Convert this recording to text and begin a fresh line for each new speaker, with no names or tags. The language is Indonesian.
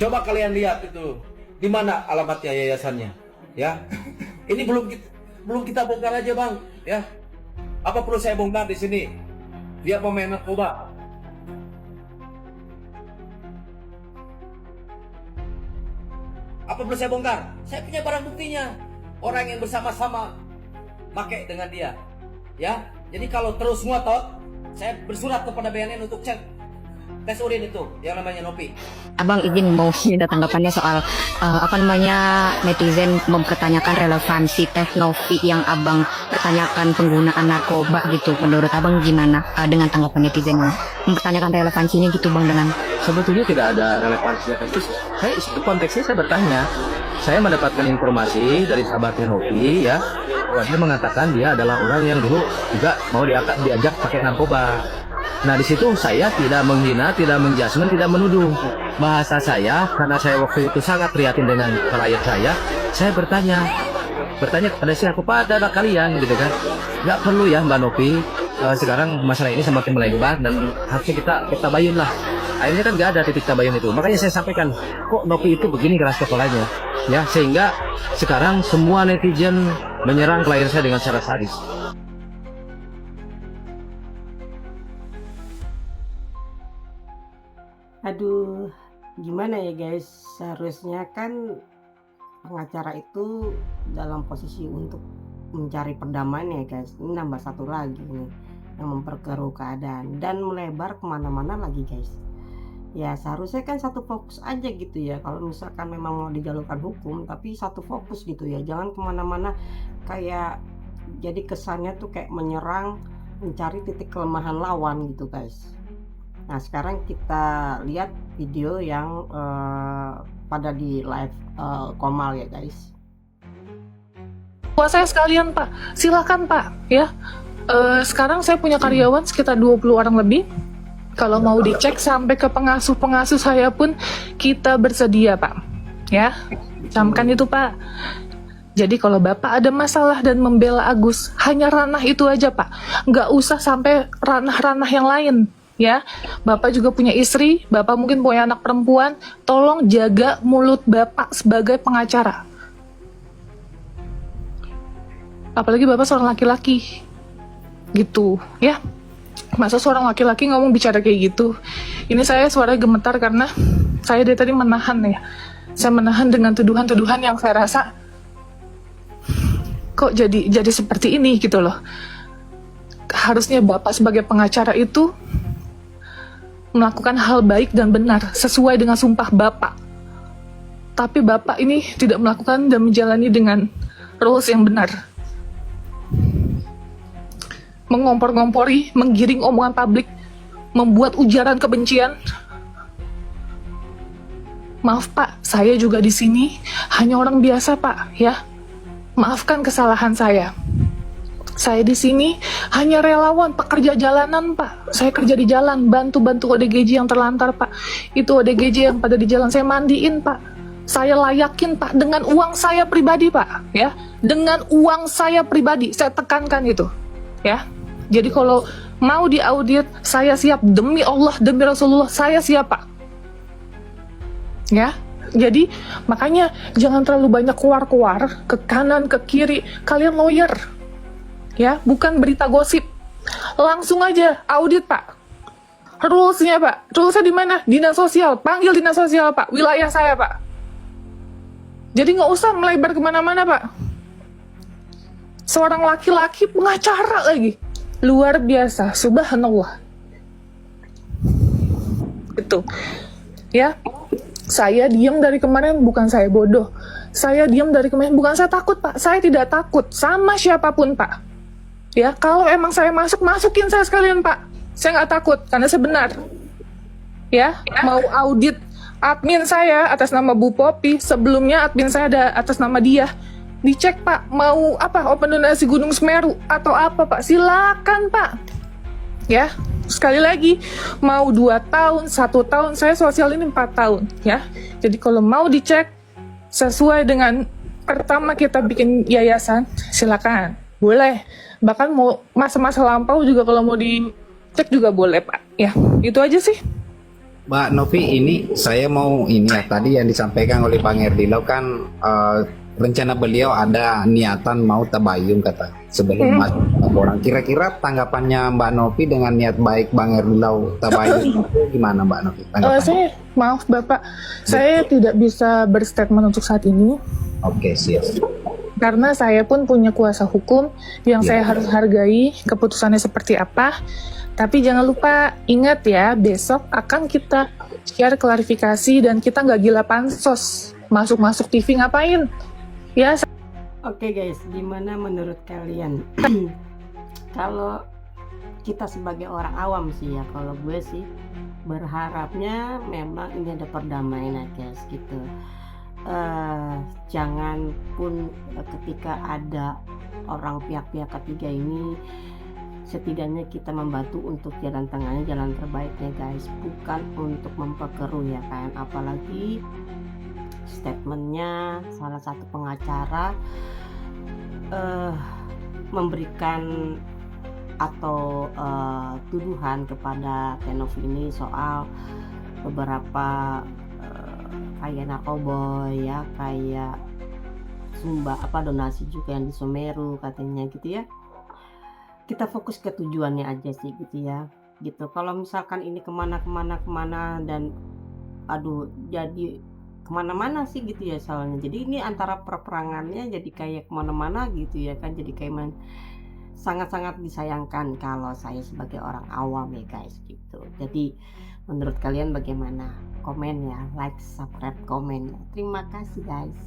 Coba kalian lihat itu di mana alamatnya yayasannya, ya. Ini belum kita bongkar aja bang, ya. Apa perlu saya bongkar di sini? Dia pemain narkoba. Apa perlu saya bongkar? Saya punya barang buktinya. Orang yang bersama-sama pakai dengan dia, ya. Jadi kalau terus ngotot, saya bersurat kepada BNN untuk cek tes urin itu yang namanya Nopi.
Abang izin mau minta tanggapannya soal netizen mempertanyakan relevansi tes Novi yang abang pertanyakan penggunaan narkoba gitu. Menurut abang gimana dengan tanggapan netizen mempertanyakan relevansinya gitu bang dengan
Sebetulnya tidak ada relevansinya kan. Konteksnya saya bertanya, saya mendapatkan informasi dari sahabatnya Novi ya, bahwa dia mengatakan dia adalah orang yang dulu juga mau diajak pakai narkoba. Nah di situ saya tidak menghina, tidak menjudgment, tidak menuduh. Bahasa saya, karena saya waktu itu sangat prihatin dengan klien saya bertanya kepada siapa, pada kalian gitu kan. Nggak perlu ya Mbak Novi, sekarang masalah ini semakin melebar dan harusnya kita bayun lah. Akhirnya kan nggak ada titik tabayun itu. Makanya saya sampaikan, kok Novi itu begini keras kepalanya, ya sehingga sekarang semua netizen menyerang klien saya dengan cara sadis.
Aduh, gimana ya guys? Seharusnya kan pengacara itu dalam posisi untuk mencari perdamaian ya guys. Ini nambah satu lagi nih yang memperkeruh keadaan dan melebar kemana-mana lagi guys. Ya seharusnya kan satu fokus aja gitu ya. Kalau misalkan memang mau dijalurkan hukum, tapi satu fokus gitu ya. Jangan kemana-mana kayak jadi kesannya tuh kayak menyerang, mencari titik kelemahan lawan gitu guys. Nah sekarang kita lihat video yang pada di live Komal ya guys.
Buat saya sekalian Pak, silakan Pak ya. Sekarang saya punya karyawan sekitar 20 orang lebih. Kalau mau dicek sampai ke pengasuh-pengasuh saya pun kita bersedia Pak. Ya, camkan itu Pak. Jadi kalau Bapak ada masalah dan membela Agus, hanya ranah itu aja Pak. Nggak usah sampai ranah-ranah yang lain. Ya, Bapak juga punya istri, Bapak mungkin punya anak perempuan, tolong jaga mulut Bapak sebagai pengacara. Apalagi Bapak seorang laki-laki, gitu, ya. Masa seorang laki-laki ngomong bicara kayak gitu? Ini saya suaranya gemetar karena saya dari tadi menahan ya. Saya menahan dengan tuduhan-tuduhan yang saya rasa kok jadi seperti ini gitu loh. Harusnya Bapak sebagai pengacara itu melakukan hal baik dan benar sesuai dengan sumpah Bapak. Tapi Bapak ini tidak melakukan dan menjalani dengan rules yang benar. Mengompor-ngompori, menggiring omongan publik, membuat ujaran kebencian. Maaf Pak, saya juga di sini hanya orang biasa Pak, ya. Maafkan kesalahan saya. Saya di sini hanya relawan pekerja jalanan Pak. Saya kerja di jalan, bantu ODGJ yang terlantar Pak. Itu ODGJ yang pada di jalan saya mandiin Pak. Saya layakin Pak dengan uang saya pribadi Pak, ya. Dengan uang saya pribadi, saya tekankan itu, ya. Jadi kalau mau diaudit, saya siap, demi Allah, demi Rasulullah, saya siap Pak. Ya, jadi makanya jangan terlalu banyak keluar-keluar ke kanan, ke kiri. Kalian lawyer, ya, bukan berita gosip. Langsung aja audit Pak. Rulesnya Pak, rulesnya di mana? Dinas sosial, panggil dinas sosial Pak, wilayah saya Pak. Jadi nggak usah melebar kemana-mana Pak. Seorang laki-laki pengacara lagi. Luar biasa, subhanallah. Itu, ya. Saya diam dari kemarin bukan saya bodoh. Saya diam dari kemarin bukan saya takut Pak. Saya tidak takut sama siapapun Pak. Ya, kalau emang saya masukin saya sekalian Pak. Saya nggak takut karena saya benar. Ya, mau audit admin saya atas nama Bu Popi, sebelumnya admin saya ada atas nama dia. Dicek Pak, mau apa, open donasi Gunung Semeru atau apa Pak, silakan Pak. Ya, sekali lagi, mau 2 tahun, 1 tahun, saya sosial ini 4 tahun, ya. Jadi kalau mau dicek sesuai dengan pertama kita bikin yayasan, silakan, boleh. Bahkan mau masa-masa lampau juga kalau mau dicek juga boleh Pak. Ya, itu aja sih.
Mbak Novi, ini saya mau ini ya, tadi yang disampaikan oleh Bang Erdilo kan rencana beliau ada niatan mau tabayun kata sebelum masuk orang. Kira-kira tanggapannya Mbak Novi dengan niat baik Bang Erdilo tabayun itu gimana Mbak Novi? Tanggapannya?
Maaf Bapak, saya tidak bisa berstatement untuk saat ini
Oke, siap.
karena saya pun punya kuasa hukum yang
Ya.
saya harus hargai keputusannya seperti apa. Tapi jangan lupa ingat ya, besok akan kita share klarifikasi dan kita nggak gila pansos. Masuk-masuk TV ngapain? Ya,
Oke guys, gimana menurut kalian? Kalau kita sebagai orang awam sih ya, kalau gue sih berharapnya memang ini ada perdamaian ya guys gitu. Jangan pun ketika ada orang pihak-pihak ketiga ini, setidaknya kita membantu untuk jalan tengahnya, jalan terbaiknya guys, bukan untuk memperkeruh ya kan. Apalagi statementnya salah satu pengacara memberikan atau tuduhan kepada Tenov ini soal beberapa kayak narkoboy ya, kayak donasi juga yang di Semeru katanya gitu ya. Kita fokus ke tujuannya aja sih gitu ya, gitu. Kalau misalkan ini kemana dan jadi kemana-mana sih gitu ya soalnya. Jadi ini antara perperangannya jadi kayak kemana-mana gitu ya kan, jadi kayak sangat-sangat disayangkan kalau saya sebagai orang awam ya guys gitu. Jadi menurut kalian bagaimana? Komen ya, like, subscribe, komen. Terima kasih guys.